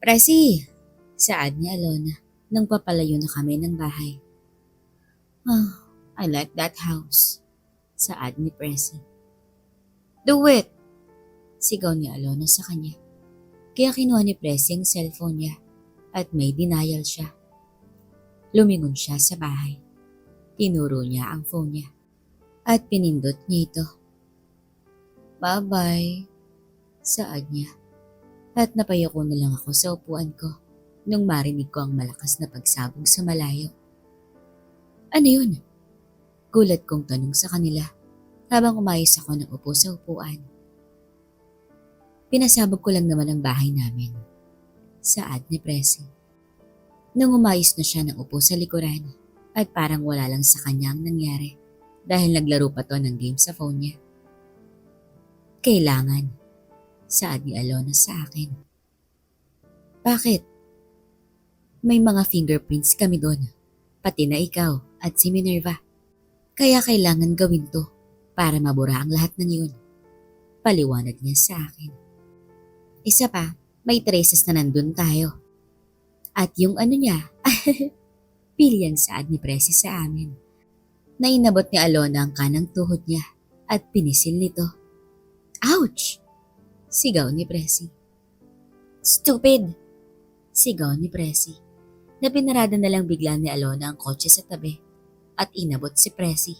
Presi, saad ni Alona nang papalayo na kami ng bahay. I like that house, saad ni Presi. Do it, sigaw ni Alona sa kanya. Kaya kinuha ni Presi ang cellphone niya at may denial siya. Lumingon siya sa bahay. Tinuro niya ang phone niya at pinindot niya ito. Bye-bye, saad niya. At napayako na lang ako sa upuan ko nung marinig ko ang malakas na pagsabog sa malayo. Ano yun? Gulat kong tanong sa kanila habang umayos ako ng upo sa upuan. Pinasabog ko lang naman ang bahay namin, saad ni Presi. Nung umayos na siya ng upo sa likuran at parang wala lang sa kanya ang nangyari dahil naglaro pa to ng game sa phone niya. Kailangan, saad ni Alona sa akin. Bakit? May mga fingerprints kami doon, pati na ikaw at si Minerva. Kaya kailangan gawin to para mabura ang lahat ng yun. Paliwanag niya sa akin. Isa pa, may traces na nandun tayo. At yung ano niya, pilyang saad ni Presi sa amin. Nainabot ni Alona ang kanang tuhod niya at pinisil nito. Ouch! Sigaw ni Presi. Stupid! Sigaw ni Presi. Na pinarada na lang bigla ni Alona ang kotse sa tabi at inabot si Presi.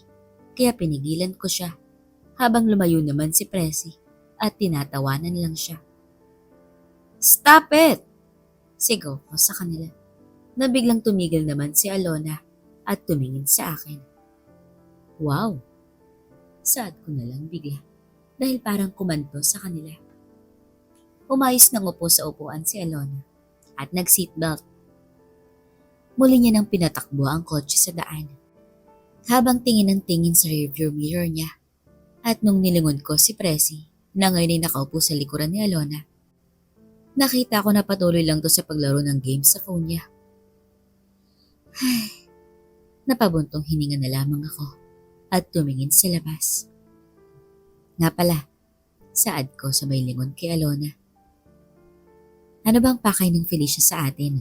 Kaya pinigilan ko siya habang lumayo naman si Presi at tinatawanan lang siya. Stop it! Sigaw ko sa kanila. Na biglang tumigil naman si Alona at tumingin sa akin. Wow! Saad ko na lang bigla dahil parang kumanto sa kanila. Umayos ng upo sa upuan si Alona at nag-seatbelt. Muli niya nang pinatakbo ang kotse sa daan. Habang tingin ng tingin sa rearview mirror niya at nung nilingon ko si Presi na ngayon ay nakaupo sa likuran ni Alona, nakita ko na patuloy lang to sa paglaro ng game sa phone niya. Napabuntong hininga na lamang ako at tumingin sa labas. Nga pala, saad ko sa may lingon kay Alona. Ano bang pakay ng Felicia sa atin?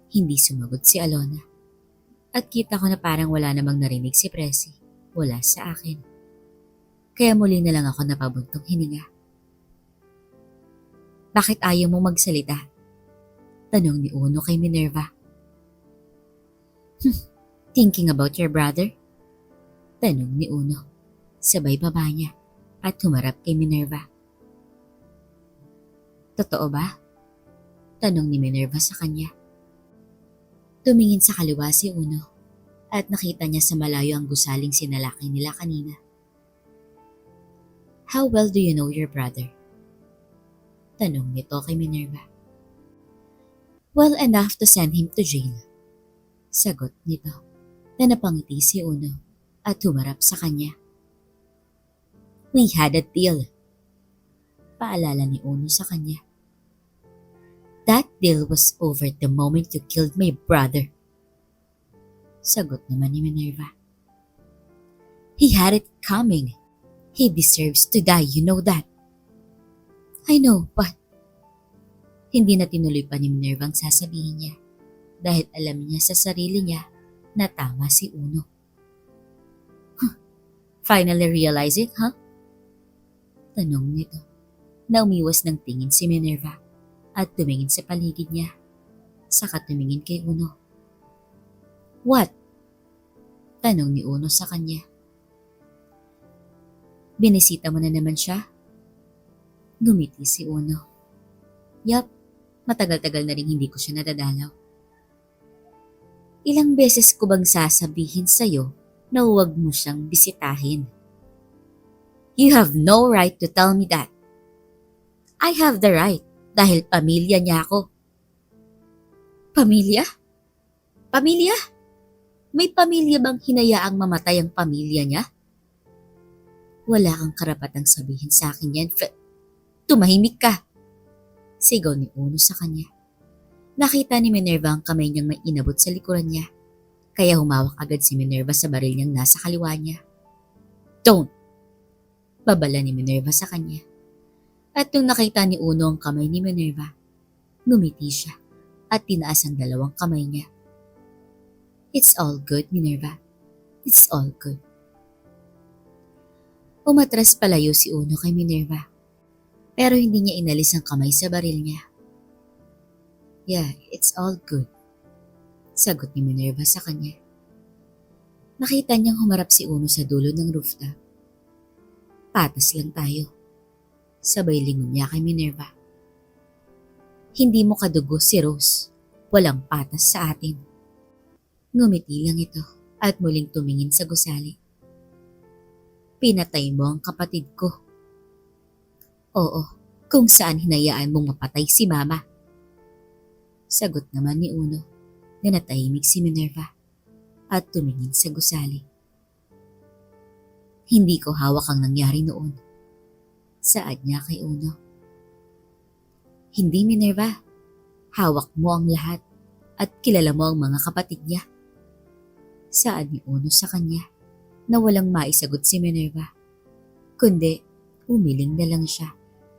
Hindi sumagot si Alona. At kita ko na parang wala namang narinig si Presi mula sa akin. Kaya muli na lang ako napabuntong hininga. Bakit ayaw mong magsalita? Tanong ni Uno kay Minerva. Thinking about your brother? Tanong ni Uno. Sabay baba niya at humarap kay Minerva. Totoo ba? Tanong ni Minerva sa kanya. Tumingin sa kaliwa si Uno at nakita niya sa malayo ang gusaling sinalaki nila kanina. How well do you know your brother? Tanong nito kay Minerva. Well enough to send him to jail. Sagot nito na napangiti si Uno at humarap sa kanya. We had a deal. Paalala ni Uno sa kanya. That deal was over the moment you killed my brother. Sagot naman ni Minerva. He had it coming. He deserves to die, you know that. I know, but hindi na tinuloy pa ni Minerva ang sasabihin niya dahil alam niya sa sarili niya na tama si Uno. Finally realize it, huh? Tanong nito na umiwas ng tingin si Minerva at tumingin sa paligid niya. Saka tumingin kay Uno. What? Tanong ni Uno sa kanya. Binisita mo na naman siya? Ngumiti si Uno. Yup, matagal-tagal na rin hindi ko siya nadadalaw. Ilang beses ko bang sasabihin sa'yo na huwag mo siyang bisitahin? You have no right to tell me that. I have the right dahil pamilya niya ako. Pamilya? Pamilya? May pamilya bang hinayaang mamatay ang pamilya niya? Wala kang karapatang sabihin sa akin yan. Tumahimik ka! Sigaw ni Uno sa kanya. Nakita ni Minerva ang kamay niyang may inabot sa likuran niya. Kaya humawak agad si Minerva sa baril niyang nasa kaliwa niya. Don't! Babala ni Minerva sa kanya. At nung nakita ni Uno ang kamay ni Minerva, Ngumiti siya at tinaas ang dalawang kamay niya. It's all good, Minerva. It's all good. Umatras palayo si Uno kay Minerva, pero hindi niya inalis ang kamay sa baril niya. Yeah, it's all good, sagot ni Minerva sa kanya. Nakita niyang humarap si Uno sa dulo ng rooftop. Patas lang tayo. Sabay lingon niya kay Minerva. Hindi mo kadugo si Rose. Walang patas sa atin. Ngumiti lang ito at muling tumingin sa gusali. Pinatay mo ang kapatid ko. Oo, kung saan hinayaan mong mapatay si Mama. Sagot naman ni Uno na natahimik si Minerva at tumingin sa gusali. Hindi ko hawak ang nangyari noon. Saad niya kay Uno. Hindi, Minerva. Hawak mo ang lahat at kilala mo ang mga kapatid niya. Saad ni Uno sa kanya na walang maisagot si Minerva. Kundi umiling na lang siya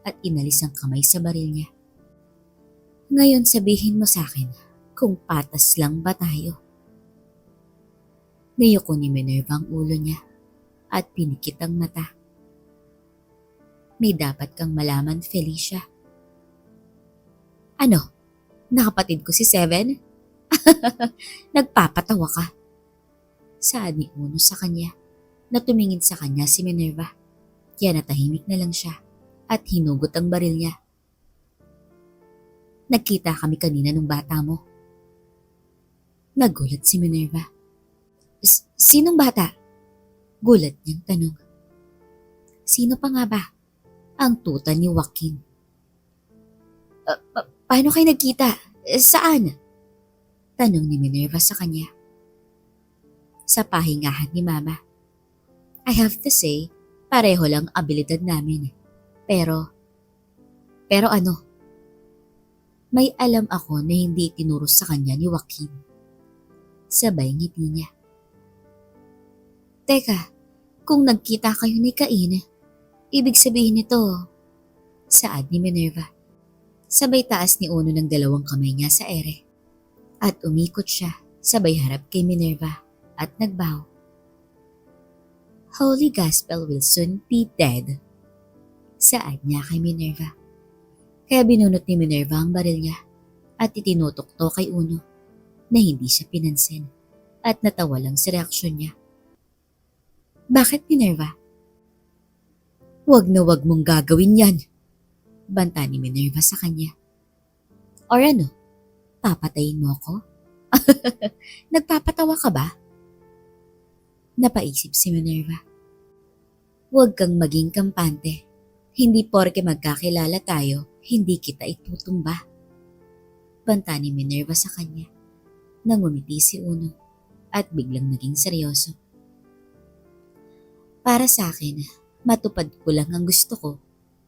at inalis ang kamay sa baril niya. Ngayon sabihin mo sa akin kung patas lang ba tayo. Niyuko ni Minerva ang ulo niya at pinikit ang mata. May dapat kang malaman, Felicia. Ano? Nakapatid ko si Seven? Nagpapatawa ka. Saad ni Uno sa kanya na tumingin sa kanya si Minerva. Kaya natahimik na lang siya at hinugot ang baril niya. Nagkita kami kanina nung bata mo. Nagulat si Minerva. Sinong bata? Gulat niyang tanong. Sino pa nga ba? Ang tuta ni Joaquin. Paano kayo nagkita? Saan? Tanong ni Minerva sa kanya. Sa pahingahan ni Mama. I have to say, pareho lang abilidad namin. Pero ano? May alam ako na hindi tinuro sa kanya ni Joaquin. Sabay ngiti niya. Teka, kung nagkita kayo ni Cain, ibig sabihin nito, saad ni Minerva. Sabay taas ni Uno ng dalawang kamay niya sa ere. At umikot siya, sabay harap kay Minerva at nagbow. Holy Gospel will soon be dead, saad niya kay Minerva. Kaya binunot ni Minerva ang baril niya at itinutok to kay Uno na hindi siya pinansin at natawa lang sa reaksyon niya. Bakit, Minerva? Huwag na huwag mong gagawin yan, banta ni Minerva sa kanya. Or ano, papatayin mo ako? Nagpapatawa ka ba? Napaisip si Minerva. Huwag kang maging kampante. Hindi porke magkakilala tayo, hindi kita itutumba. Banta ni Minerva sa kanya. Nangumiti si Uno at biglang naging seryoso. Para sa akin, matupad ko lang ang gusto ko.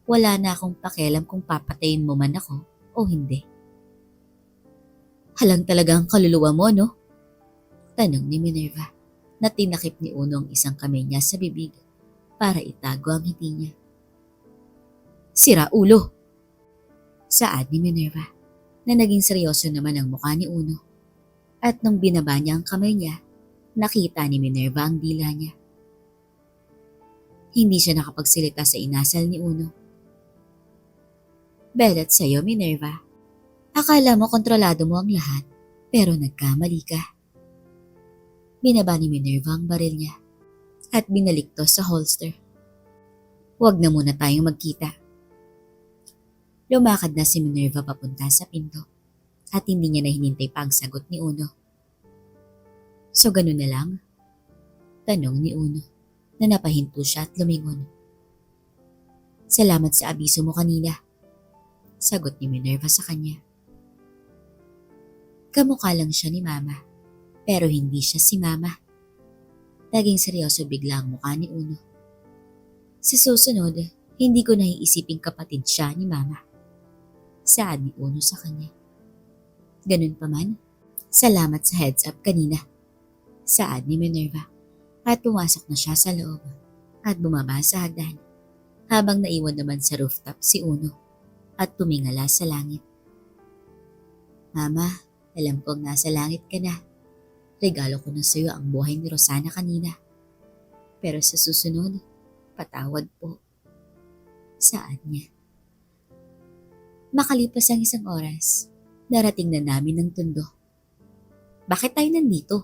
Wala na akong pakialam kung papatayin mo man ako o hindi. Halang talaga ang kaluluwa mo, no? Tanong ni Minerva na tinakip ni Uno ang isang kamay niya sa bibig para itago ang ngiti niya. Sira ulo! Saad ni Minerva na naging seryoso naman ang mukha ni Uno. At nung binaba niya ang kamay niya, nakita ni Minerva ang dila niya. Hindi siya nakapagsalita sa inasal ni Uno. Belat sa'yo, Minerva. Akala mo kontrolado mo ang lahat, pero nagkamali ka. Binaba ni Minerva ang baril niya at binalik to sa holster. Huwag na muna tayong magkita. Lumakad na si Minerva papunta sa pinto at hindi niya na hinintay pa ang sagot ni Uno. So ganun na lang? Tanong ni Uno na napahinto siya at lumingon. Salamat sa abiso mo kanina, sagot ni Minerva sa kanya. Kamukha lang siya ni Mama, pero hindi siya si Mama. Naging seryoso bigla ang mukha ni Uno. Sa susunod, hindi ko naiisiping kapatid siya ni Mama. Saad ni Uno sa kanya. Ganun pa man, salamat sa heads up kanina. Saad ni Minerva at pumasok na siya sa loob at bumaba sa hagdan habang naiwan naman sa rooftop si Uno at tumingala sa langit. Mama, alam kong nasa langit ka na. Regalo ko na sa'yo ang buhay ni Rosana kanina. Pero sa susunod, patawad po. Saan niya? Makalipas ang isang oras, darating na namin ang Tondo. Bakit tayo nandito?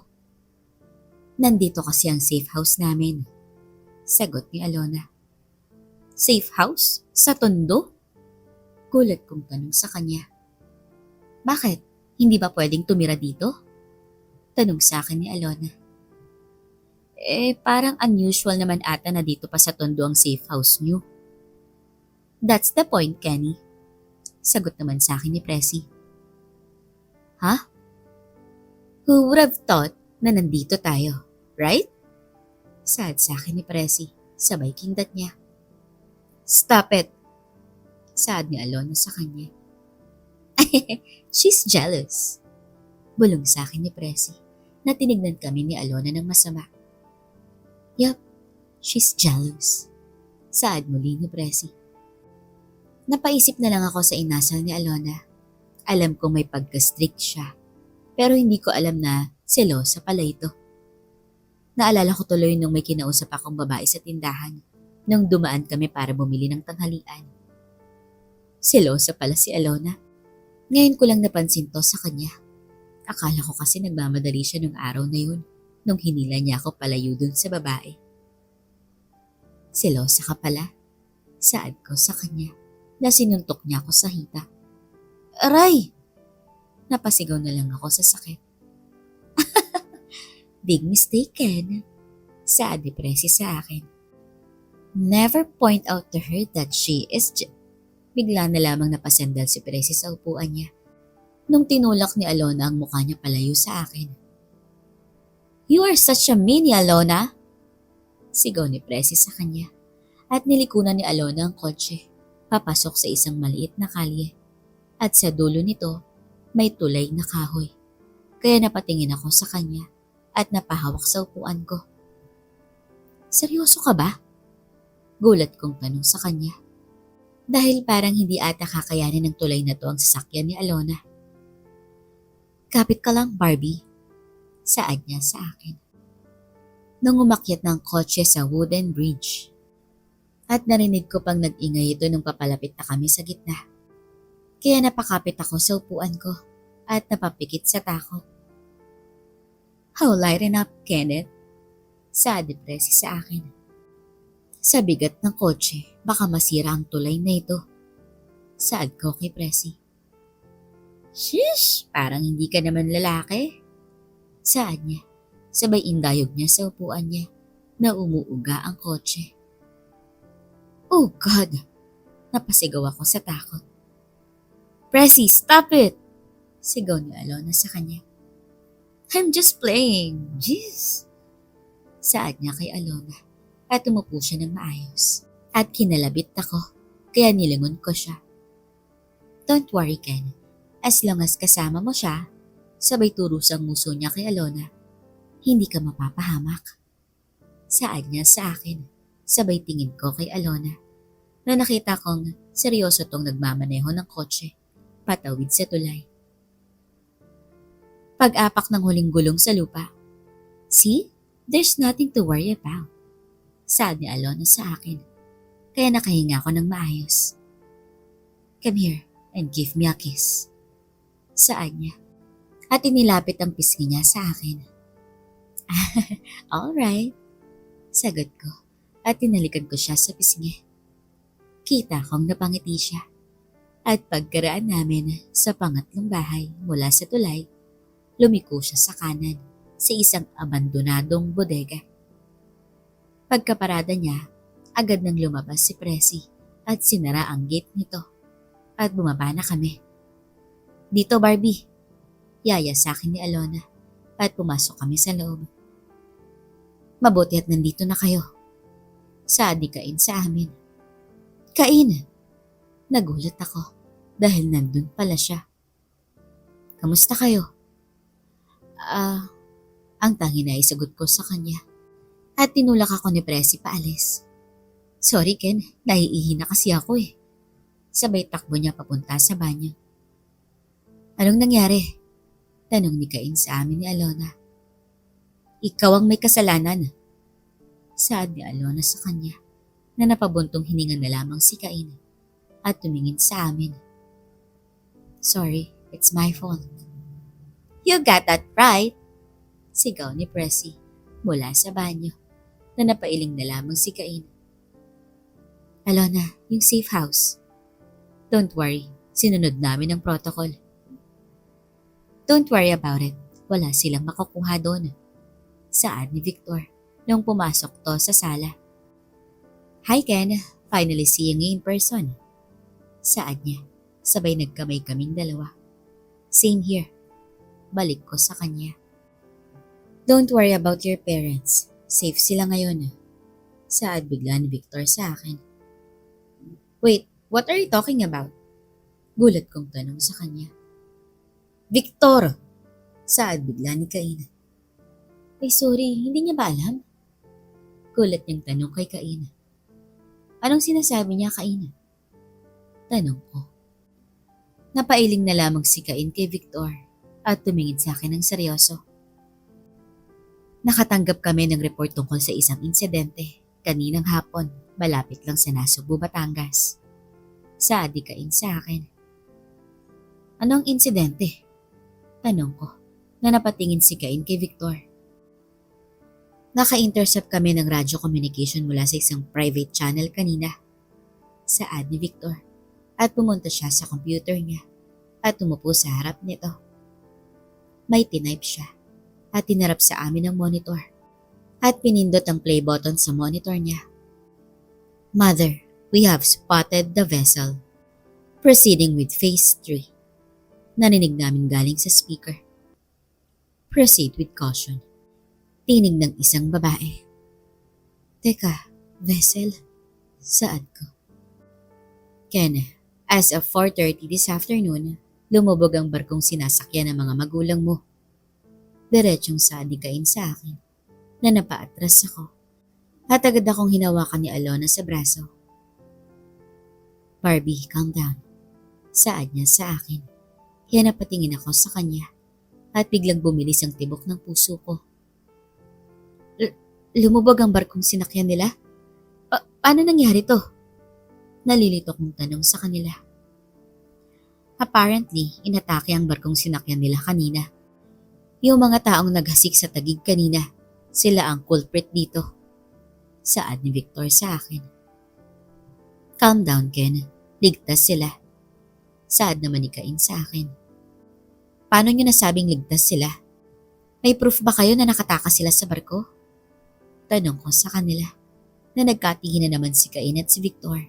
Nandito kasi ang safe house namin. Sagot ni Alona. Safe house? Sa Tondo? Gulat kong tanong sa kanya. Bakit? Hindi ba pwedeng tumira dito? Tanong sa akin ni Alona. Parang unusual naman ata na dito pa sa Tondo ang safe house niyo. That's the point, Kenny. Sagot naman sa akin ni Presi. Ha? Who would have thought na nandito tayo, right? Sad sa akin ni Presi, sabay kingdat niya. Stop it! Sad ni Alona sa kanya. She's jealous. Bulong sa akin ni Presi na tinignan kami ni Alona ng masama. Yup, she's jealous. Sad muli ni Presi. Napaisip na lang ako sa inasal ni Alona. Alam kong may pagka-strict siya, pero hindi ko alam na selosa pala ito. Naalala ko tuloy nung may kinausap akong babae sa tindahan nung dumaan kami para bumili ng tanghalian. Selosa pala si Alona. Ngayon ko lang napansin to sa kanya. Akala ko kasi nagmamadali siya nung araw na yun nung hinila niya ako palayo dun sa babae. Selosa ka pala? Saad ko sa kanya na sinuntok niya ako sa hita. Aray! Napasigaw na lang ako sa sakit. Big mistake, Ken. Saad ni Presi sa akin. Never point out to her that she is Bigla na lamang napasandal si Presi sa upuan niya nung tinulak ni Alona ang mukha niya palayo sa akin. You are such a meanie, Alona! Sigaw ni Presi sa kanya at nilikunan ni Alona ang kotse papasok sa isang maliit na kalye at sa dulo nito may tulay na kahoy. Kaya napatingin ako sa kanya at napahawak sa upuan ko. Seryoso ka ba? Gulat kong tanong sa kanya. Dahil parang hindi ata kakayanin ng tulay na to ang sasakyan ni Alona. Kapit ka lang, Barbie. Saad niya sa akin. Nang umakyat ng kotse sa wooden bridge. At narinig ko pang nag-ingay ito nung papalapit na kami sa gitna. Kaya napakapit ako sa upuan ko at napapikit sa takot. How lighten up, Kenneth? Saad ni Presi sa akin. Sa bigat ng kotse, baka masira ang tulay na ito. Saad ko kay Presi. Shish! Parang hindi ka naman lalaki. Saad niya. Sabay indayog niya sa upuan niya na umuuga ang kotse. Oh God! Napasigaw ako sa takot. Presi, stop it! Sigaw ni Alona sa kanya. I'm just playing. Jeez! Saad niya kay Alona at umupo siya ng maayos. At kinalabit ako kaya nilingon ko siya. Don't worry, Ken. As long as kasama mo siya, sabay turusang muso niya kay Alona, hindi ka mapapahamak. Saad niya sa akin, sabay tingin ko kay Alona na nakita kong seryoso tong nagmamaneho ng kotse patawid sa tulay. Pag-apak ng huling gulong sa lupa. See? There's nothing to worry about. Saad ni Alona sa akin, kaya nakahinga ako ng maayos. Come here and give me a kiss. Saad niya, at inilapit ang pisngi niya sa akin. Alright, sagot ko at tinalikan ko siya sa pisngi. Kita kong napangiti siya at pagkaraan namin sa pangatlong bahay mula sa tulay, lumiko siya sa kanan sa isang abandonadong bodega. Pagkaparada niya, agad nang lumabas si Presi at sinara ang gate nito at bumaba na kami. Dito, Barbie. Yaya sa akin ni Alona at pumasok kami sa loob. Mabuti at nandito na kayo. Saad ni Cain sa amin. Cain! Nagulat ako dahil nandun pala siya. Kamusta kayo? Ang tangi na isagot ko sa kanya at tinulak ako ni Presi paalis. Sorry Ken, naiihi na kasi ako eh. Sabay takbo niya papunta sa banyo. Anong nangyari? Tanong ni Cain sa amin ni Alona. Ikaw ang may kasalanan. Saad ni Alona sa kanya na napabuntong hininga na lamang si Cain at tumingin sa amin. Sorry, it's my fault. You got that right, sigaw ni Pressy mula sa banyo na napailing na lamang si Cain. Alona, yung safe house. Don't worry, sinunod namin ang protocol. Don't worry about it, wala silang makukuha doon. Saad ni Victor nung pumasok to sa sala. Hi Ken, finally seeing you in person. Saad niya, sabay nagkamay kaming dalawa. Same here. Balik ko sa kanya. Don't worry about your parents. Safe sila ngayon. Saad bigla ni Victor sa akin. Wait, what are you talking about? Gulat kong tanong sa kanya. Victor! Saad bigla ni Cain. Ay sorry, hindi niya ba alam? Gulat niyang tanong kay Cain. Anong sinasabi niya, Cain? Tanong ko. Napailing na lamang si Cain kay Victor at tumingin sa akin ng seryoso. Nakatanggap kami ng report tungkol sa isang insidente kaninang hapon malapit lang sa Nasugbu, Batangas. Saad ni Cain sa akin. Anong insidente? Tanong ko na napatingin si Cain kay Victor. Naka-intercept kami ng radio communication mula sa isang private channel kanina. Saad ni Victor at pumunta siya sa computer niya at umupo sa harap nito. May tinype siya at tinarap sa amin ang monitor at pinindot ang play button sa monitor niya. Mother, we have spotted the vessel. Proceeding with phase 3. Narinig namin galing sa speaker. Proceed with caution. Tinig ng isang babae. Teka, vessel? Saad ko. Ken, as of 4:30 this afternoon, lumubog ang barkong sinasakyan ng mga magulang mo. Diretsong saad ni Cain sa akin na napaatras ako at agad akong hinawakan ni Alona sa braso. Barbie, calm down. Saad niya sa akin. Kaya napatingin ako sa kanya at biglang bumilis ang tibok ng puso ko. Lumubog ang barkong sinakyan nila? Paano nangyari to? Nalilito kong tanong sa kanila. Apparently, inatake ang barkong sinakyan nila kanina. Yung mga taong naghasik sa tagig kanina, sila ang culprit dito. Saad ni Victor sa akin. Calm down, Ken. Ligtas sila. Saad naman ni Cain sa akin. Paano nyo nasabing ligtas sila? May proof ba kayo na nakatakas sila sa barko? Tanong ko sa kanila na nagkatingin na naman si Cain at si Victor.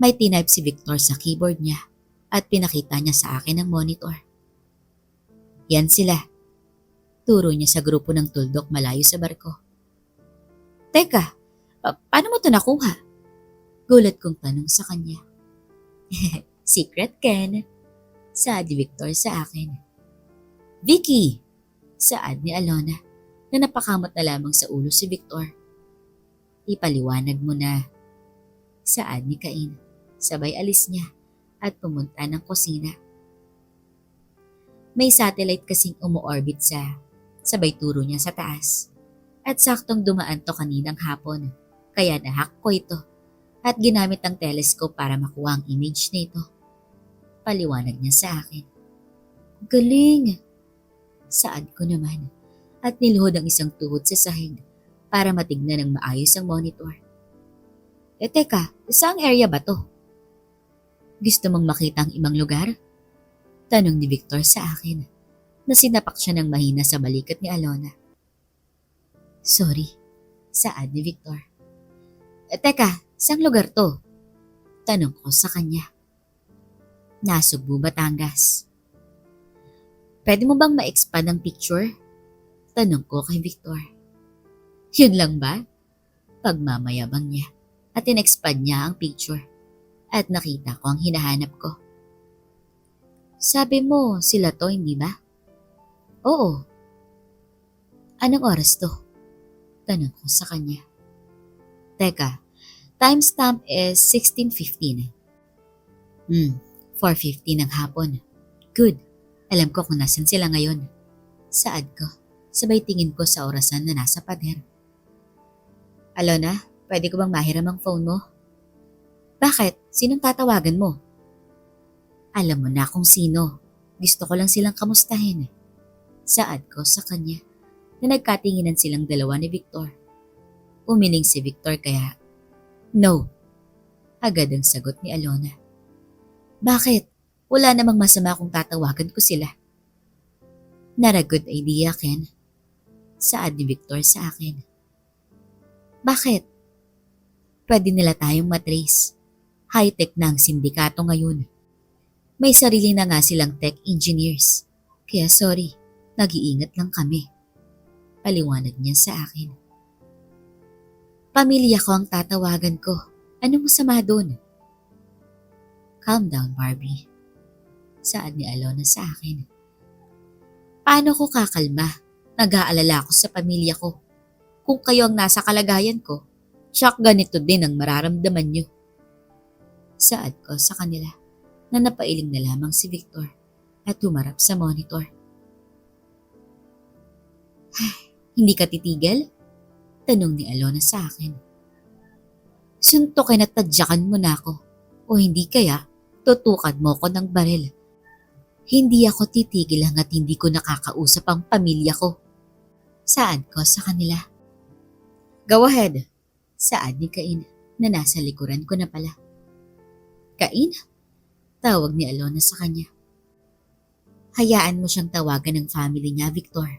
May tinype si Victor sa keyboard niya at pinakita niya sa akin ang monitor. Yan sila. Turo niya sa grupo ng tuldok malayo sa barko. Teka, paano mo ito nakuha? Gulat kong tanong sa kanya. Secret, Ken. Saad ni Victor sa akin. Vicky! Saad ni Alona na napakamot na lamang sa ulo si Victor. Ipaliwanag mo na. Saad ni Cain. Sabay alis niya at pumunta ng kusina. May satellite kasing umu-orbit sa sabay turo niya sa taas. At saktong dumaan to kaninang hapon. Kaya nahack ko ito at ginamit ang telescope para makuha ang image nito. Paliwanag niya sa akin. Galing! Saad ko naman at niluhod ang isang tuhod sa sahig para matignan ng maayos ang monitor. Teka, saang area ba to? Gusto mong makita ang ibang lugar? Tanong ni Victor sa akin na sinapak siya ng mahina sa balikat ni Alona. Sorry, saad ni Victor. Teka, saang lugar to? Tanong ko sa kanya. Nasugbu, Batangas. Pwede mo bang ma-expand ang picture? Tanong ko kay Victor. Yun lang ba? Pagmamayabang niya at in-expand niya ang picture at nakita ko ang hinahanap ko. Sabi mo sila to, hindi ba? Oo. Anong oras to? Tanong ko sa kanya. Teka, timestamp is 16:15. 4:50 ng hapon. Good. Alam ko kung nasan sila ngayon. Saad ko, sabay tingin ko sa orasan na nasa pader. Alona, pwede ko bang mahiram ang phone mo? Bakit? Sinong tatawagan mo? Alam mo na kung sino. Gusto ko lang silang kamustahin. Saad ko sa kanya na nagkatinginan silang dalawa ni Victor. Umiling si Victor kaya, no. Agad ang sagot ni Alona. Bakit? Wala namang masama kung tatawagan ko sila. Not a good idea, Ken. Saad ni Victor sa akin. Bakit? Pwede nila tayong matrace. High-tech na ang sindikato ngayon. May sarili na nga silang tech engineers. Kaya sorry, nag-iingat lang kami. Paliwanag niya sa akin. Pamilya ko ang tatawagan ko. Anong masama doon? Calm down, Barbie. Saad ni Alona sa akin. Paano ko kakalma? Nag-aalala ako sa pamilya ko. Kung kayo ang nasa kalagayan ko, siyak ganito din ang mararamdaman nyo. Saad ko sa kanila na napailing na lamang si Victor at humarap sa monitor. Hindi ka titigil? Tanong ni Alona sa akin. Suntukin at tadyakan mo na ako o hindi kaya tutukan mo ko ng baril. Hindi ako titigil hanggat hindi ko nakakausap ang pamilya ko. Saad ko sa kanila. Go ahead. Saad ni Cain na nasa likuran ko na pala. Cain? Tawag ni Alona sa kanya. Hayaan mo siyang tawagan ng family niya, Victor.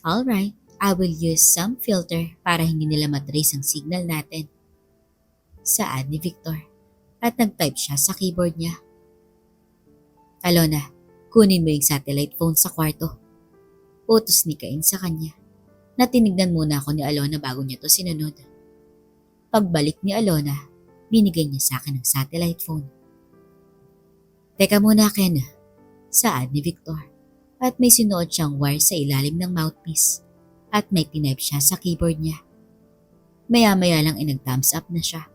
Alright, I will use some filter para hindi nila matrace ang signal natin. Saad ni Victor at nag-type siya sa keyboard niya. Alona, kunin mo yung satellite phone sa kwarto. Utos ni Cain sa kanya. Natinignan muna ako ni Alona bago niya to sinunod. Pagbalik ni Alona, binigay niya sa akin ang satellite phone. Teka muna, Ken. Saad ni Victor. At may sinuot siyang wire sa ilalim ng mouthpiece. At may tinype siya sa keyboard niya. Maya-maya lang nag-thumbs up na siya.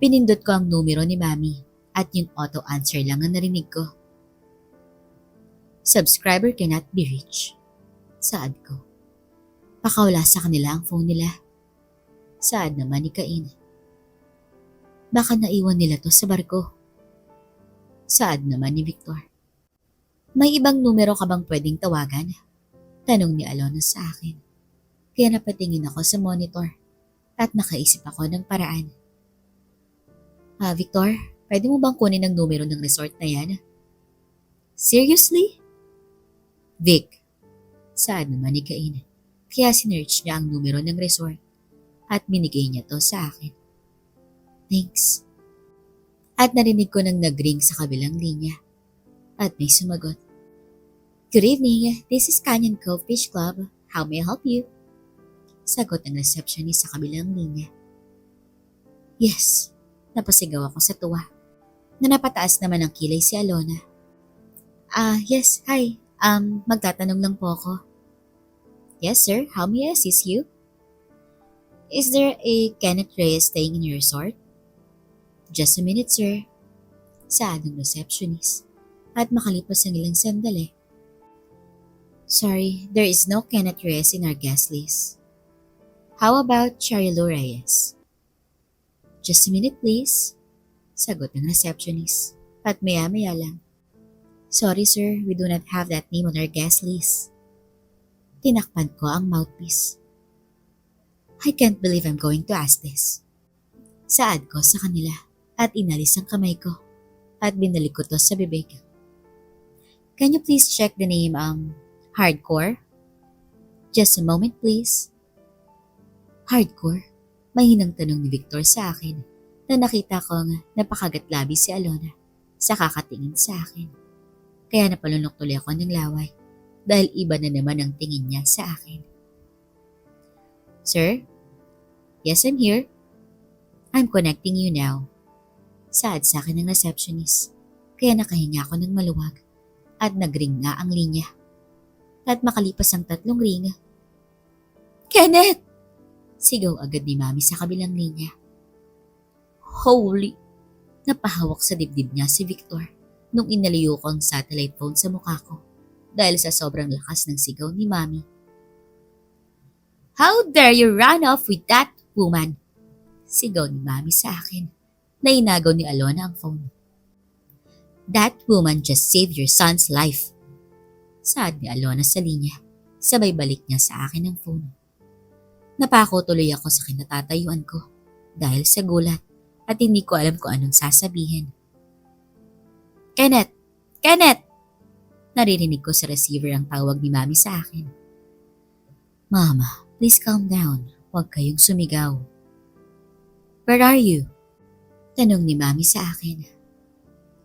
Pinindot ko ang numero ni Mami at yung auto-answer lang ang narinig ko. Subscriber cannot be reached. Saad ko. Pakawala sa kanila ang phone nila. Saad naman ni Cain. Baka naiwan nila to sa barko. Saad naman ni Victor. May ibang numero ka bang pwedeng tawagan? Tanong ni Alona sa akin. Kaya napatingin ako sa monitor at nakaisip ako ng paraan. Victor, pwede mo bang kunin ang numero ng resort na yan? Seriously? Vic. Saad naman ni Cain. Kaya sinearch niya ang numero ng resort at binigay niya to sa akin. Thanks. At narinig ko nang nag-ring sa kabilang linya. At may sumagot. Good evening, this is Canyon Cove Fish Club. How may I help you? Sagot ng receptionist sa kabilang linya. Yes, napasigaw ako sa tuwa. Na napataas naman ang kilay si Alona. Yes, hi. Magtatanong lang po ako. Yes, sir. How may I assist you? Is there a Kenneth Reyes staying in your resort? Just a minute, sir. Saad ng receptionist. At makalipas ang ilang sandali. Sorry, there is no Kenneth Reyes in our guest list. How about Charilo Reyes? Just a minute, please. Sagot ng receptionist. At maya-maya lang. Sorry, sir, we do not have that name on our guest list. Tinakpan ko ang mouthpiece. I can't believe I'm going to ask this. Saad ko sa kanila at inalis ang kamay ko at binalik ko to sa bibig. Can you please check the name, Hardcore? Just a moment, please. Hardcore? Mahinang tanong ni Victor sa akin na nakita kong napakagatlabi si Alona sa kakatingin sa akin. Kaya napalunok tuloy ako ng laway dahil iba na naman ang tingin niya sa akin. Sir? Yes, I'm here. I'm connecting you now. Saad sa akin ng receptionist. Kaya nakahinga ako ng maluwag at nagring nga ang linya. At makalipas ang 3 ring. Kenneth! Sigaw agad ni Mami sa kabilang linya. Holy! Napahawak sa dibdib niya si Victor nung inalayo ko ang satellite phone sa mukha ko dahil sa sobrang lakas ng sigaw ni Mami. "How dare you run off with that woman?" Sigaw ni Mami sa akin na inagaw ni Alona ang phone. "That woman just saved your son's life," saad ni Alona sa linya. Sabay balik niya sa akin ang phone. Napako tuloy ako sa kinatatayuan ko dahil sa gulat at hindi ko alam kung anong sasabihin. "Kenneth! Kenneth!" Naririnig ko sa receiver ang tawag ni Mami sa akin. "Mama, please calm down. Huwag kayong sumigaw." "Where are you?" Tanong ni Mami sa akin.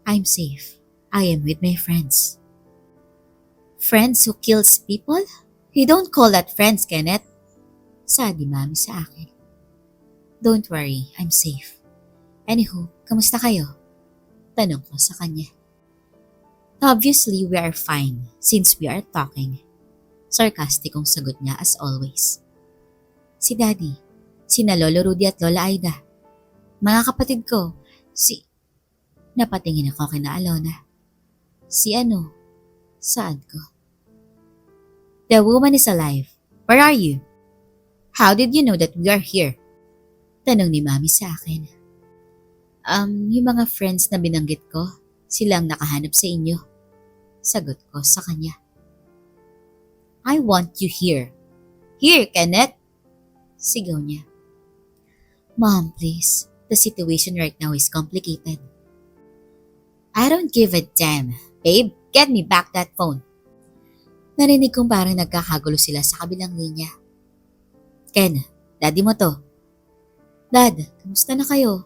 "I'm safe. I am with my friends." "Friends who kills people? You don't call that friends, Kenneth," saad ni Mami sa akin. "Don't worry, I'm safe. Anywho, kamusta kayo?" Tanong ko sa kanya. "Obviously, we are fine since we are talking." Sarkastikong sagot niya as always. "Si Daddy, sina Lolo Rudy at Lola Aida, mga kapatid ko, Napatingin ako kina Alona. "Si ano?" Saad ko. "The woman is alive. Where are you? How did you know that we are here?" Tanong ni Mami sa akin. Yung mga friends na binanggit ko, silang nakahanap sa inyo." Sagot ko sa kanya. "I want you here. Here, Kenneth!" Sigaw niya. "Mom, please. The situation right now is complicated." "I don't give a damn. Babe, get me back that phone." Narinig kong parang nagkakagulo sila sa kabilang linya. "Ken, daddy mo to." "Dad, kamusta na kayo?"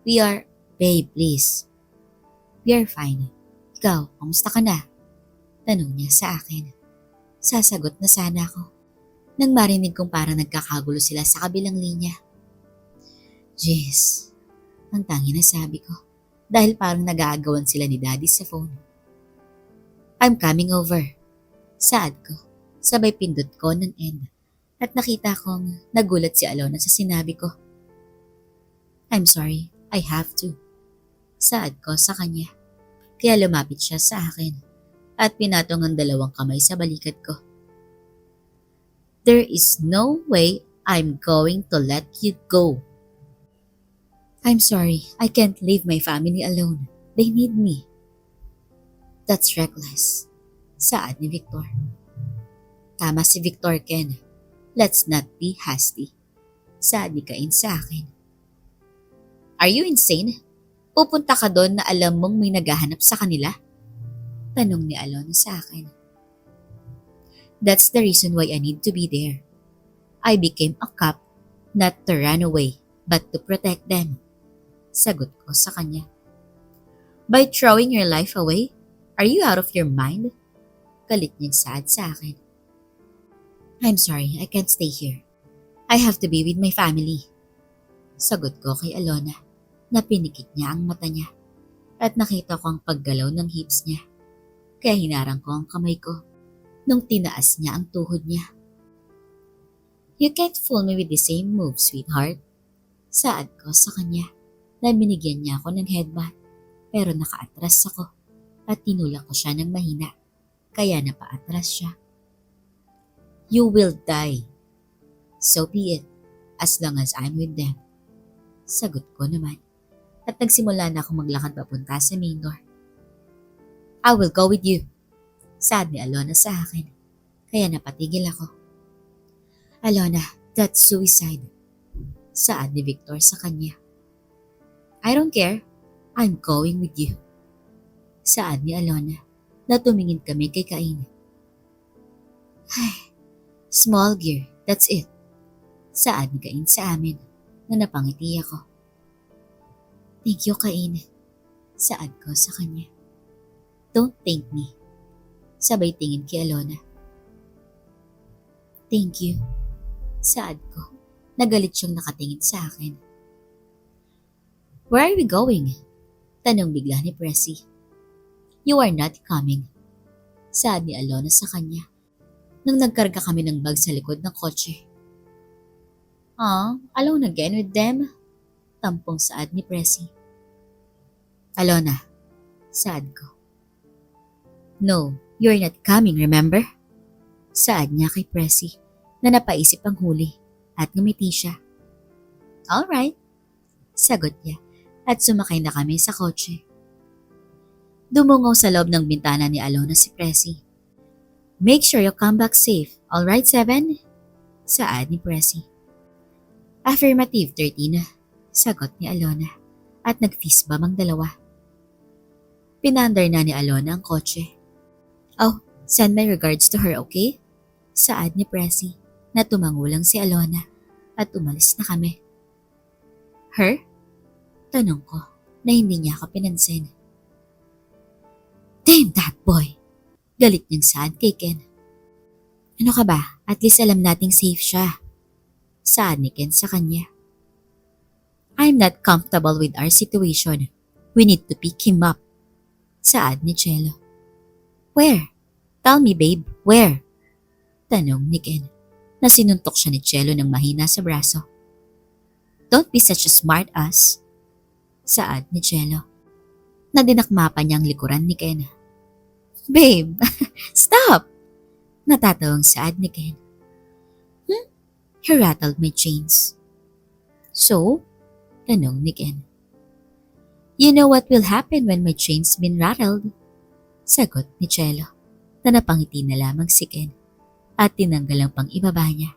Babe, please." "We are fine. Ikaw, kamusta ka na?" Tanong niya sa akin. Sasagot na sana ako nang marinig kong parang nagkakagulo sila sa kabilang linya. "Jeez," ang tangi na sabi ko dahil parang nag-aagawan sila ni Daddy sa phone. "I'm coming over," saad ko. Sabay pindot ko ng end at nakita kong nagulat si Alona sa sinabi ko. "I'm sorry, I have to," saad ko sa kanya. Kaya lumapit siya sa akin at pinatong ang dalawang kamay sa balikat ko. "There is no way I'm going to let you go." "I'm sorry, I can't leave my family alone. They need me." "That's reckless," saad ni Victor. "Tama si Victor, Ken. Let's not be hasty," saad ni Cain sa akin. "Are you insane? Pupunta ka doon na alam mong may naghahanap sa kanila?" Tanong ni Alona sa akin. "That's the reason why I need to be there. I became a cop not to run away but to protect them." Sagot ko sa kanya. "By throwing your life away? Are you out of your mind?" Galit niyang saad sa akin. "I'm sorry, I can't stay here. I have to be with my family." Sagot ko kay Alona na pinikit niya ang mata niya at nakita ko ang paggalaw ng hips niya. Kaya hinarang ko ang kamay ko nung tinaas niya ang tuhod niya. "You can't fool me with the same move, sweetheart." Saad ko sa kanya na binigyan niya ako ng headbutt pero nakaatras ako at tinulak ko siya ng mahina kaya napaatras siya. "You will die. So be it, as long as I'm with them." Sagot ko naman at nagsimula na akong maglakad papunta sa main door. "I will go with you," saad ni Alona sa akin kaya napatigil ako. "Alona, that's suicide," saad ni Victor sa kanya. "I don't care. I'm going with you," saad ni Alona na tumingin kami kay Cain. "Ay, small gear, that's it," saad ni Cain sa amin na napangiti ako. "Thank you, Cain," saad ko sa kanya. "Don't thank me," sabay tingin kay Alona. "Thank you," saad ko. Nagalit siyang nakatingin sa akin. "Where are we going?" Tanong bigla ni Pressy. "You are not coming," saad ni Alona sa kanya nang nagkarga kami ng bag sa likod ng kotse. "Alone again with them?" Tampong saad ni Pressy. "Alona, Saad ko. No, you're not coming, remember? Saad niya kay Presi na napaisip ang huli at ngumiti siya. Alright, sagot niya at sumakay na kami sa kotse. Dumungaw sa loob ng bintana ni Alona si Presi. Make sure you come back safe, alright, Seven? Saad ni Presi. Affirmative, 13, sagot ni Alona at nag-fist bump ang dalawa. Pinandar na ni Alona ang kotse. Oh, send my regards to her, okay? Saad ni Presi na tumangulang si Alona at umalis na kami. Her? Tanong ko na hindi niya ako pinansin. Damn that boy! Galit niyang saad kay Ken. Ano ka ba? At least alam nating safe siya. Saad ni Ken sa kanya. I'm not comfortable with our situation. We need to pick him up. Saad ni Cello. Where? Tell me babe, where? Tanong ni Ken na sinuntok siya ni Cello ng mahina sa braso. Don't be such a smart ass. Saad ni Cello na dinakma pa niyang likuran ni Ken. Babe, stop! Natatawang saad ni Ken. He rattled my chains. So? Tanong ni Ken. You know what will happen when my chains been rattled? Sagot ni Cello na napangiti na lamang si Ken at tinanggal ang pang-ibaba niya.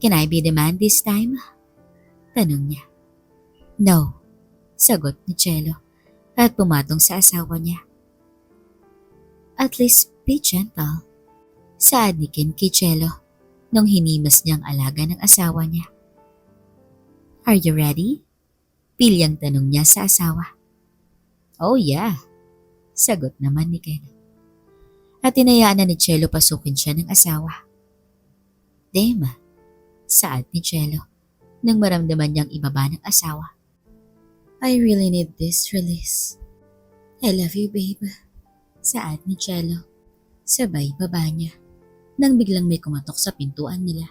Can I be the man this time? Tanong niya. No, sagot ni Cello at pumatong sa asawa niya. At least be gentle. Saad ni Ken kay Cello nung hinimas niyang alaga ng asawa niya. Are you ready? Pilyang tanong niya sa asawa. Oh yeah, sagot naman ni Ken. At tinayaan na ni Cello pasukin siya ng asawa. Damn, saad ni Cello nang maramdaman niyang ibaba ng asawa. I really need this release. I love you babe, saad ni Cello. Sabay baba niya nang biglang may kumatok sa pintuan nila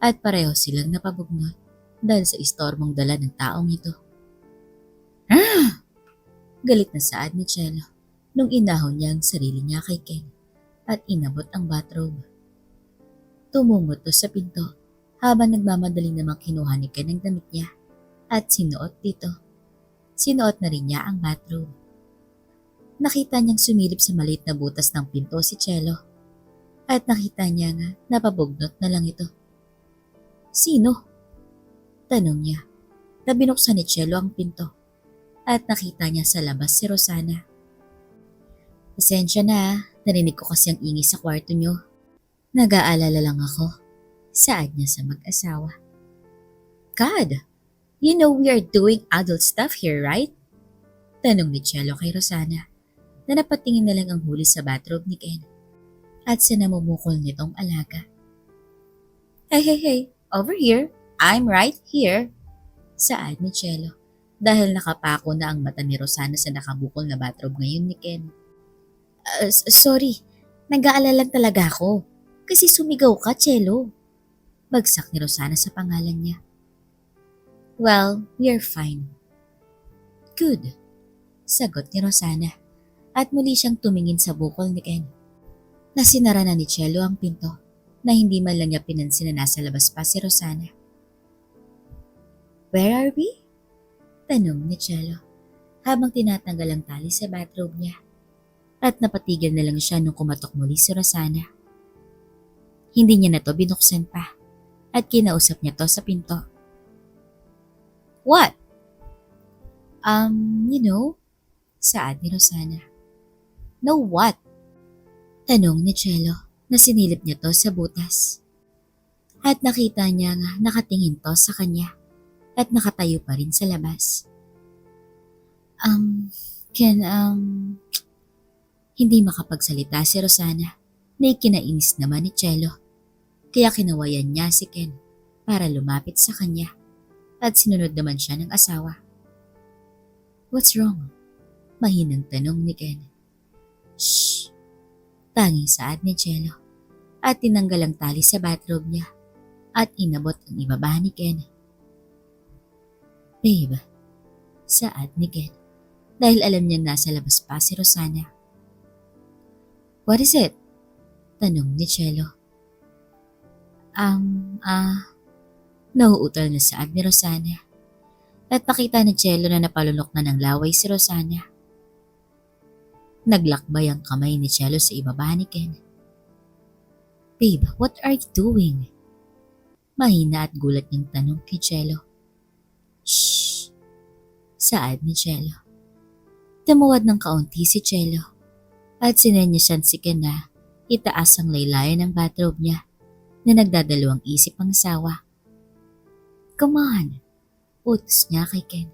at pareho silang napabugnot dahil sa istormong dala ng taong ito. Ah! Galit na saad ni Cello nung inahon niya ang sarili niya kay Ken at inabot ang bathrobe. Tumungot to sa pinto habang nagmamadaling namang kinuha ni Ken ang damit niya at sinuot dito. Sinuot na rin niya ang bathrobe. Nakita niyang sumilip sa maliit na butas ng pinto si Cello at nakita niya nga napabugnot na lang ito. Sino? Tanong niya na binuksan ni Cello ang pinto at nakita niya sa labas si Rosana. Pasensya na, narinig ko kasi ang ingay sa kwarto niyo. Nag-aalala lang ako, saad niya sa mag-asawa. God, you know we are doing adult stuff here, right? Tanong ni Cello kay Rosana na napatingin na lang ang huli sa bathrobe ni Ken at sa namumukol nitong alaga. Hey, over here. I'm right here, saad ni Cello dahil nakapako na ang mata ni Rosana sa nakabukol na bathrobe ngayon ni Ken. Sorry, nag-aalala lang talaga ako kasi sumigaw ka, Cello. Bagsak ni Rosana sa pangalan niya. Well, we're fine. Good, sagot ni Rosana at muli siyang tumingin sa bukol ni Ken. Nasinara na ni Cello ang pinto na hindi man lang niya pinansin na nasa labas pa si Rosana. Where are we? Tanong ni Cello habang tinatanggal ang tali sa bathrobe niya at napatigil na lang siya nung kumatok muli si Rosana. Hindi niya na to binuksan pa at kinausap niya to sa pinto. What? Saad ni Rosana. No what? Tanong ni Cello na sinilip niya to sa butas. At nakita niya nga nakatingin to sa kanya at nakatayo pa rin sa labas. Hindi makapagsalita si Rosana na ikinainis naman ni Cello. Kaya kinawayan niya si Ken para lumapit sa kanya at sinunod naman siya ng asawa. What's wrong? Mahinang tanong ni Ken. Shh! Tanging saad ni Cello at tinanggal ang tali sa bathrobe niya at inabot ang ibaba ni Ken. Babe, saad ni Ken dahil alam niyang nasa labas pa si Rosana. "What is it?" tanong ni Cello. Um, ah, Nauutal na saad ni Rosana at nakita ni Cello na napalunok na ng laway si Rosana. Naglakbay ang kamay ni Cello sa ibaba ni Ken. "Babe, what are you doing?" Mahina at gulat niyang tanong kay Cello. "Shh!" saad ni Cello. Tumuwad ng kaunti si Cello at sinenyasan si Ken na itaas ang laylayan ng bathrobe niya na nagdadalawang isip ang asawa. "Come on!" utos niya kay Ken.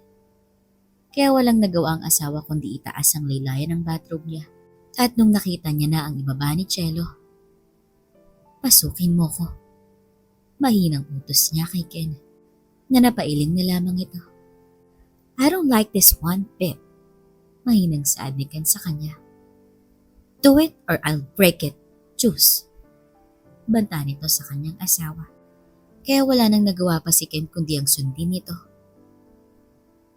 Kaya walang nagawa ang asawa kundi itaas ang laylayan ng bathrobe niya. At nung nakita niya na ang ibaba ni Cello, "Pasukin mo ko." Mahinang utos niya kay Ken na napailing na lamang ito. "I don't like this one bit." Mahinang saad ni Ken sa kanya. "Do it or I'll break it. Choose." Banta nito sa kanyang asawa. Kaya wala nang nagawa pa si Ken kundi ang sundin nito.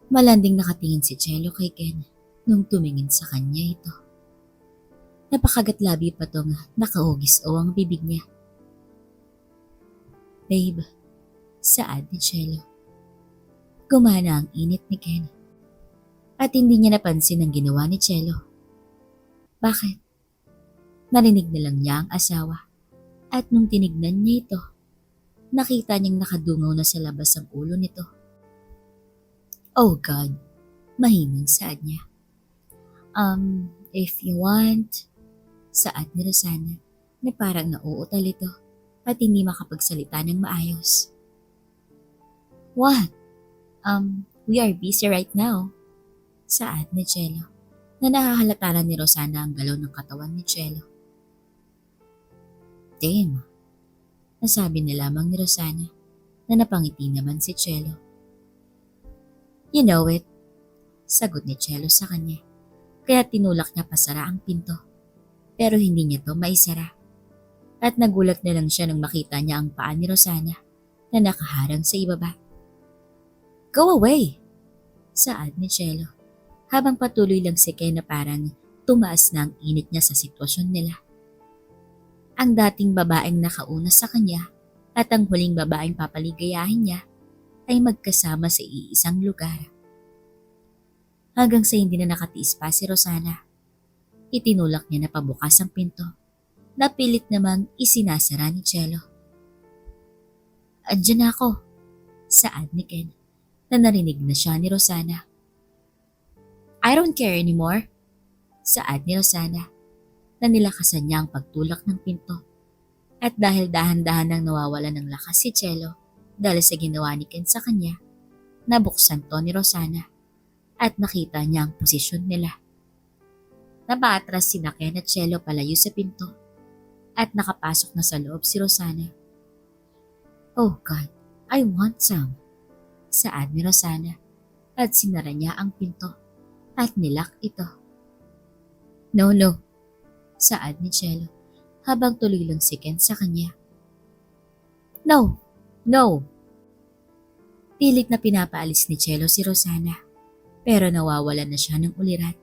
Malanding nakatingin si Cello kay Ken nung tumingin sa kanya ito. Napakagat-labi pa tong nakaugis o ang bibig niya. "Babe," saad ni Cello. Gumana ang init ni Ken at hindi niya napansin ang ginawa ni Cello. Bakit? Narinig na lang niya ang asawa at nung tinignan niya ito, nakita niyang nakadungaw na sa labas ang ulo nito. "Oh God," mahinang saad niya. If you want," saad ni Rosana na parang nauutal ito at hindi makapagsalita ng maayos. "What? We are busy right now," saad ni Cello na nahahalata na ni Rosana ang galaw ng katawan ni Cello. "Damn," nasabi na lamang ni Rosana na napangiti naman si Cello. "You know it," sagot ni Cello sa kanya, kaya tinulak niya pasara ang pinto. Pero hindi niya to maisara. At nagulat na lang siya nang makita niya ang paa ni Rosana na nakaharang sa ibaba. "Go away," saad ni Cello, habang patuloy lang si Ken na parang tumaas na ang init niya sa sitwasyon nila. Ang dating babaeng nakauna sa kanya at ang huling babaeng papaligayahin niya ay magkasama sa iisang lugar. Hanggang sa hindi na nakatiis pa si Rosana, itinulak niya na pabukas ang pinto na pilit namang isinasara ni Cello. "Andiyan na ako," saad ni Ken na narinig na siya ni Rosana. "I don't care anymore," saad ni Rosana na nilakasan niya ang pagtulak ng pinto. At dahil dahan-dahan nang nawawala ng lakas si Cello dahil sa ginawa ni Ken sa kanya, nabuksan to ni Rosana at nakita niya ang posisyon nila. Napaatras si Ken at Cello palayo sa pinto at nakapasok na sa loob si Rosana. "Oh God, I want some," saad ni Rosana at sinara niya ang pinto at nilak ito. "No, no," saad ni Cello habang tuloy lang si Ken sa kanya. "No, no." Pilit na pinapaalis ni Cello si Rosana pero nawawalan na siya ng ulirat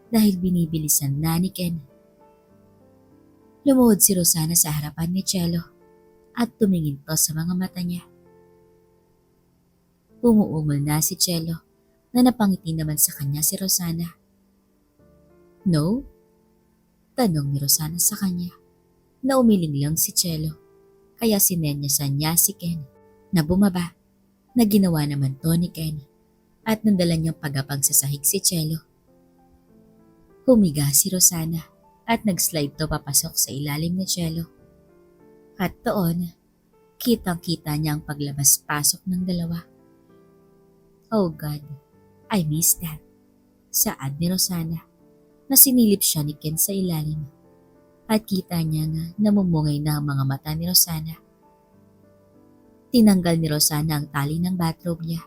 dahil binibilisan na ni Ken. Lumuhod si Rosana sa harapan ni Cello at tumingin to sa mga mata niya. Umuungol na si Cello na napangiti naman sa kanya si Rosana. "No?" tanong ni Rosana sa kanya na umiling lang si Cello kaya sinenyasan niya si Ken na bumaba na ginawa naman to ni Ken at nandala niyang pagapang sa sahig si Cello. Humiga si Rosana at nag-slide to papasok sa ilalim ni Cello. At doon, kitang-kita niya ang paglabas-pasok ng dalawa. "Oh God, I miss that," saad ni Rosana na sinilip siya ni Ken sa ilalim at kita niya nga namumungay na ang mga mata ni Rosana. Tinanggal ni Rosana ang tali ng bathrobe niya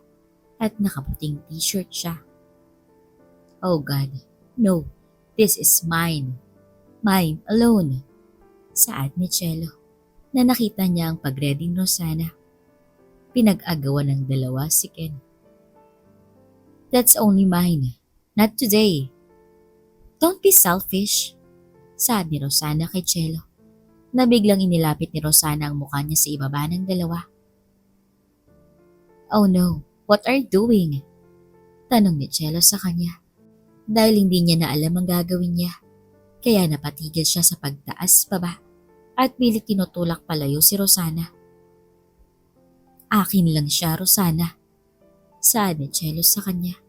at nakaputing t-shirt siya. "Oh God, no, this is mine. Mine alone," saad ni Cello na nakita niya ang pag-ready ni Rosana. Pinag-agawan ng dalawa si Ken. "That's only mine," Not today. Don't be selfish, saad ni Rosana kay Cielo, na biglang inilapit ni Rosana ang mukha niya sa ibaba ng dalawa. Oh no, what are you doing? Tanong ni Cielo sa kanya. Dahil hindi niya na alam ang gagawin niya, kaya napatigil siya sa pagtaas paba at pilit tinutulak palayo si Rosana. Akin lang siya, Rosana, saad ni Cielo sa kanya.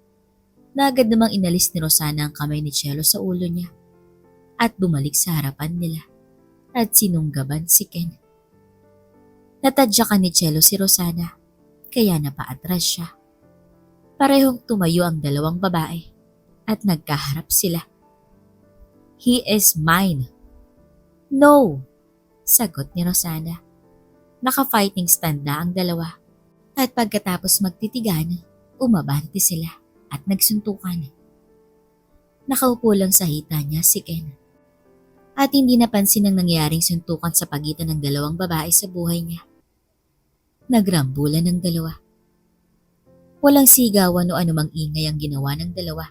Na agad namang inalis ni Rosana ang kamay ni Cielo sa ulo niya at bumalik sa harapan nila at sinunggaban si Ken. Natadyakan ni Cielo si Rosana kaya napaatras siya. Parehong tumayo ang dalawang babae at nagkaharap sila. He is mine. No, sagot ni Rosana. Naka-fighting stand na ang dalawa at pagkatapos magtitigan, umabante sila at nagsuntukan. Nakaupo lang sa hita niya si Ken at hindi napansin ang nangyaring suntukan sa pagitan ng dalawang babae sa buhay niya. Nagrambulan ng dalawa. Walang sigawan o anumang ingay ang ginawa ng dalawa.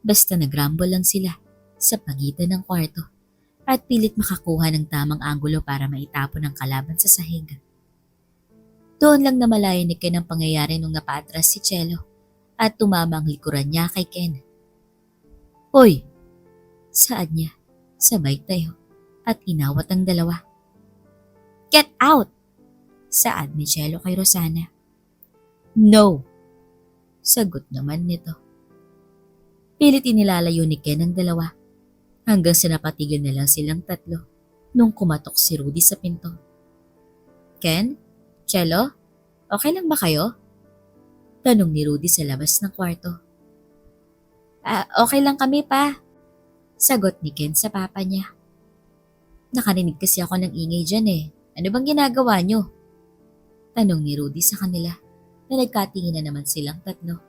Basta nagrambol lang sila sa pagitan ng kwarto at pilit makakuha ng tamang anggulo para maitapon ang kalaban sa sahig. Doon lang namalayan ni Ken ang pangyayari nung napaatras si Cielo at tumama ang likuran niya kay Ken. Hoy! Saad niya, sabay tayo at inawat ang dalawa. Get out! Saad ni Cielo kay Rosana. No! Sagot naman nito. Pilit inilalayo ni Ken ang dalawa hanggang sa napatigil na lang silang tatlo nung kumatok si Rudy sa pinto. Ken? Cielo? Okay lang ba kayo? Tanong ni Rudy sa labas ng kwarto. Okay lang kami pa. Sagot ni Ken sa papa niya. Nakarinig kasi ako ng ingay dyan eh. Ano bang ginagawa niyo? Tanong ni Rudy sa kanila na nagkatingin na naman silang tatlo.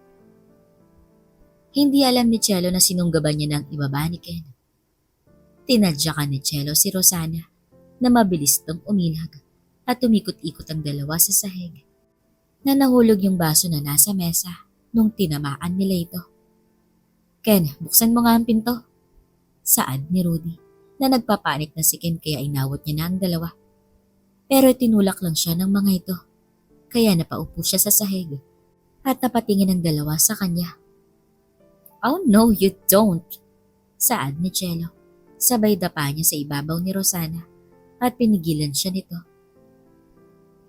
Hindi alam ni Cielo na sinunggaban niya ng ibaba ni Ken. Tinadyakan ni Cielo si Rosana na mabilis tong umilag at umikot-ikot ang dalawa sa sahig na nahulog yung baso na nasa mesa nung tinamaan nila ito. Ken, buksan mo nga ang pinto. Saad ni Rudy na nagpapanik na si Ken kaya inawat niya na ang dalawa. Pero tinulak lang siya ng mga ito kaya napaupo siya sa sahig at napatingin ang dalawa sa kanya. Oh no, you don't, saad ni Cielo. Sabay dapa niya sa ibabaw ni Rosana at pinigilan siya nito.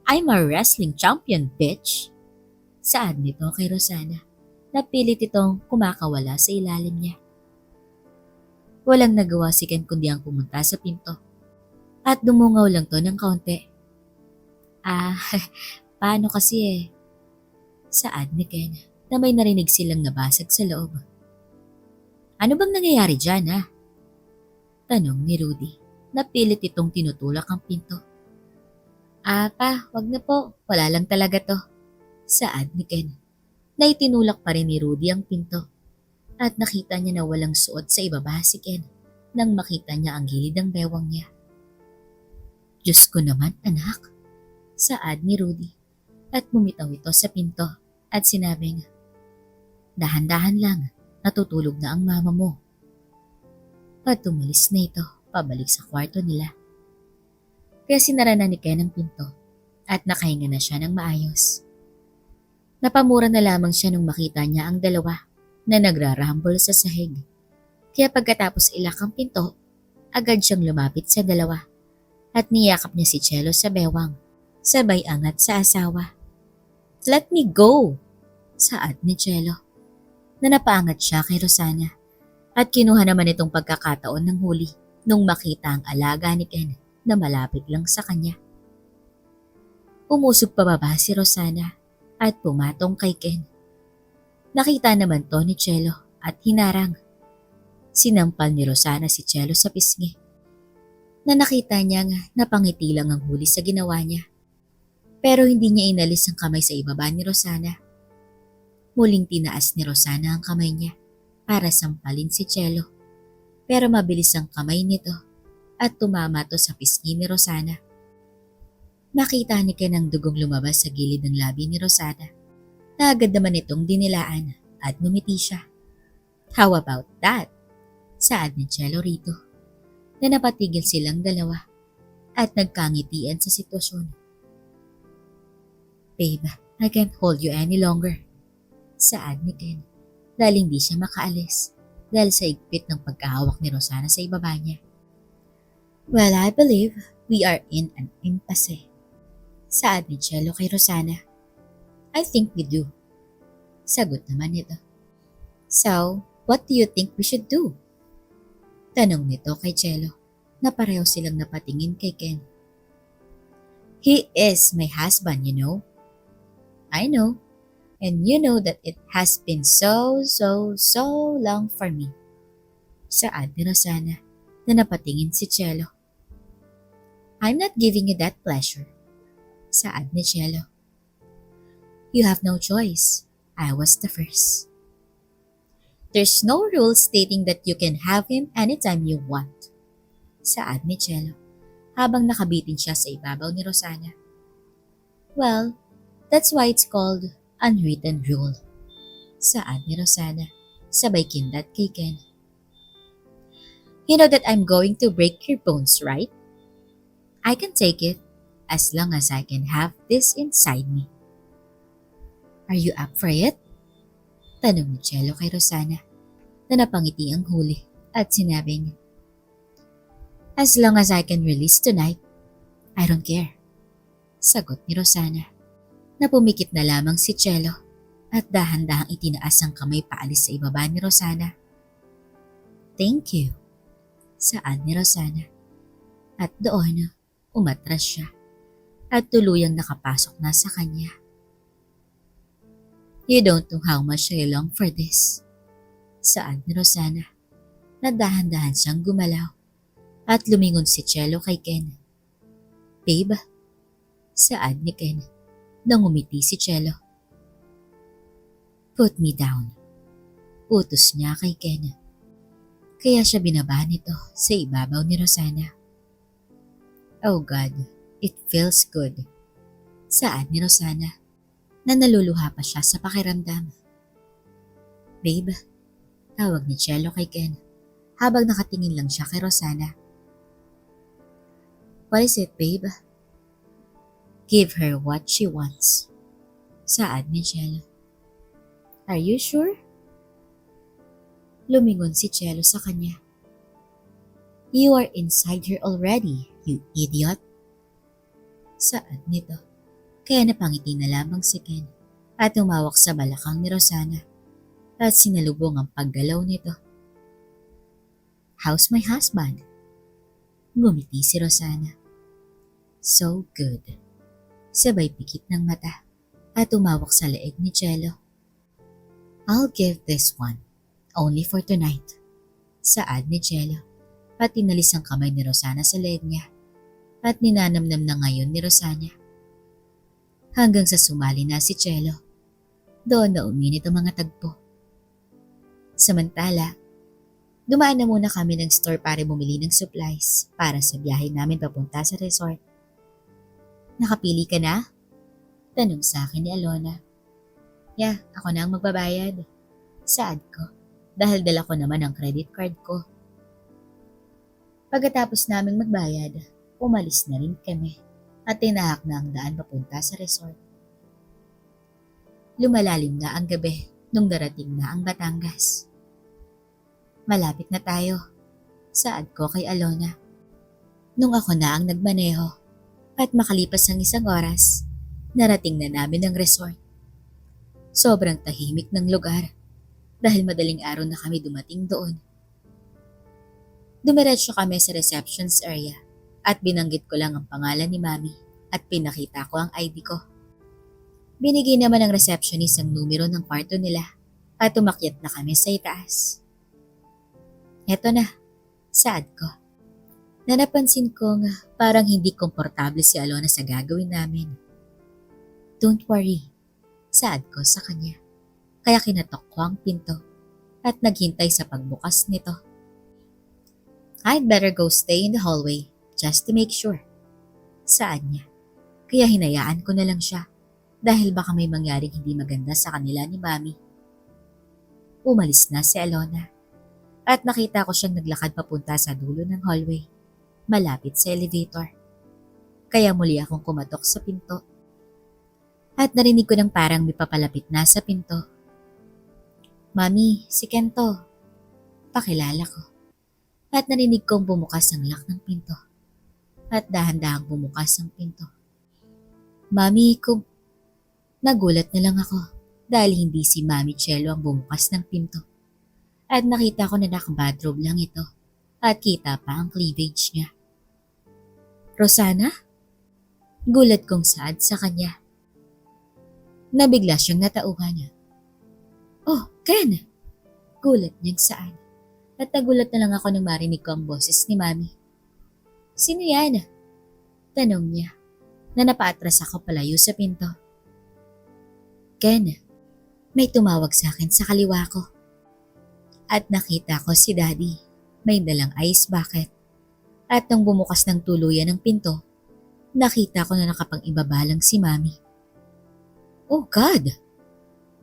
I'm a wrestling champion, bitch, saad nito kay Rosana na pilit itong kumakawala sa ilalim niya. Walang nagawa si Ken kundi ang pumunta sa pinto at dumungaw lang to ng kaunti. Paano kasi eh? Saad ni Ken na may narinig silang nabasag sa loob. Ano bang nangyayari dyan ha? Tanong ni Rudy na pilit itong tinutulak ang pinto. Pa, wag na po. Wala lang talaga to. Saad ni Ken na itinulak pa rin ni Rudy ang pinto at nakita niya na walang suot sa ibaba si Ken nang makita niya ang gilid ng bewang niya. Diyos ko naman anak, saad ni Rudy at bumitaw ito sa pinto at sinabing, dahan-dahan lang, natutulog na ang mama mo. At tumalis na ito pabalik sa kwarto nila. Kaya sinara na ni Ken ang pinto at nakahinga na siya ng maayos. Napamura na lamang siya nung makita niya ang dalawa na nagrarambol sa sahig. Kaya pagkatapos ilak ang pinto, agad siyang lumapit sa dalawa at niyakap niya si Cielo sa bewang, sabay angat sa asawa. Let me go, saad ni Cielo na napaangat siya kay Rosana at kinuha naman itong pagkakataon ng huli nung makita ang alaga ni Ken na malapit lang sa kanya. Umusog pababa si Rosana at pumatong kay Ken. Nakita naman to ni Cielo at hinarang. Sinampal ni Rosana si Cielo sa pisngi na nakita niyang napangiti lang ang huli sa ginawa niya. Pero hindi niya inalis ang kamay sa ibaba ni Rosana. Muling tinaas ni Rosana ang kamay niya para sampalin si Cielo. Pero mabilis ang kamay nito at tumama to sa pisngi ni Rosana. Nakita ni Ken ang dugong lumabas sa gilid ng labi ni Rosana na agad naman itong dinilaan at ngumiti siya. How about that? Saad ni Cello rito na napatigil silang dalawa at nagkangitian sa sitwasyon. Babe, I can't hold you any longer. Saad ni Ken dahil hindi siya makaalis dahil sa higpit ng pagkahawak ni Rosana sa ibaba niya. Well, I believe we are in an impasse. Saad ni Cello kay Rosana. I think we do. Sagot naman nito. So, what do you think we should do? Tanong nito kay Cello na pareho silang napatingin kay Ken. He is my husband, you know. I know. And you know that it has been so long for me. Saad ni Rosana na napatingin si Cello. I'm not giving you that pleasure. Saad ni Cello. You have no choice. I was the first. There's no rule stating that you can have him anytime you want. Saad ni Cello habang nakabitin siya sa ibabaw ni Rosana. Well, that's why it's called unwritten rule. Saad ni Rosana sabay kindat kay Ken. You know that I'm going to break your bones, right? I can take it as long as I can have this inside me. Are you up for it? Tanong ni Cello kay Rosana na napangiti ang huli at sinabing, as long as I can release tonight, I don't care. Sagot ni Rosana na pumikit na lamang si Cello at dahan-dahang itinaas ang kamay paalis sa ibaba ni Rosana. Thank you. Saad ni Rosana at doon umatras siya at tuluyang nakapasok na sa kanya. You don't know how much I long for this. Saad ni Rosana na dahan-dahan siyang gumalaw at lumingon si Cello kay Ken. Babe, saad ni Ken nang umiti si Cello. Put me down. Utos niya kay Ken. Kaya siya binaba nito sa ibabaw ni Rosana. Oh God, it feels good. Saad ni Rosana na naluluha pa siya sa pakiramdam. Babe, tawag ni Cello kay Ken habang nakatingin lang siya kay Rosana. What is it, babe? Give her what she wants. Saad ni Cello. Are you sure? Lumingon si Cello sa kanya. You are inside her already, you idiot. Saad nito. Kaya napangiti na lamang si Ken at umawak sa balakang ni Rosana at sinalubong ang paggalaw nito. How's my husband? Ngumiti si Rosana. So good. Sabay pikit ng mata at umawak sa leeg ni Cello. I'll give this one, only for tonight. Saad ni Cello at inalis ang kamay ni Rosana sa leeg niya at ninanamnam na ngayon ni Rosana. Hanggang sa sumali na si Cello. Doon na uminit ang mga tagpo. Samantala, dumaan na muna kami ng store para bumili ng supplies para sa biyahe namin papunta sa resort. Nakapili ka na? Tanong sa akin ni Alona. Yeah, ako na ang magbabayad. Saad ko, dahil dala ko naman ang credit card ko. Pagkatapos naming magbayad, umalis na rin kami. At tinahak na ang daan papunta sa resort. Lumalalim na ang gabi nung darating na ang Batangas. Malapit na tayo, saad ko kay Alona. Nung ako na ang nagmaneho at makalipas ang isang oras, narating na namin ang resort. Sobrang tahimik ng lugar dahil madaling araw na kami dumating doon. Dumiretso kami sa receptions area at binanggit ko lang ang pangalan ni Mami at pinakita ko ang ID ko. Binigay naman ng receptionist ang numero ng kwarto nila at umakyat na kami sa itaas. Eto na, saad ko. Na napansin kong parang hindi komportable si Alona sa gagawin namin. Don't worry, saad ko sa kanya. Kaya kinatok ko ang pinto at naghintay sa pagbukas nito. I'd better go stay in the hallway just to make sure. Saad niya. Kaya hinayaan ko na lang siya dahil baka may mangyaring hindi maganda sa kanila ni Mami. Umalis na si Alona at nakita ko siyang naglakad papunta sa dulo ng hallway, malapit sa elevator. Kaya muli akong kumatok sa pinto at narinig ko ng parang may papalapit na sa pinto. "Mami, si Kento," pakilala ko. At narinig kong bumukas ang lock ng pinto at dahan-dahang bumukas ang pinto. "Mami, Nagulat na lang ako dahil hindi si Mami Chelo ang bumukas ng pinto. At nakita ko na naka-bathrobe lang ito at kita pa ang cleavage niya. "Rosana?" Gulat kong saad sa kanya. Nabigla siyang natauhan. "Oh, Ken!" Gulat niyang saad. At nagulat na lang ako nang marinig ko ang boses ni Mami. "Sino yan?" Tanong niya na napaatras ako palayo sa pinto. "Ken, may tumawag sa akin sa kaliwa ko." At nakita ko si Daddy, may dalang ice bucket. At nang bumukas ng tuluyan ng pinto, nakita ko na nakapang-ibaba lang si Mami. "Oh God!"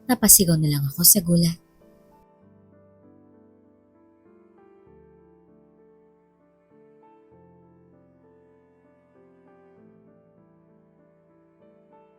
Napasigaw na lang ako sa gulat.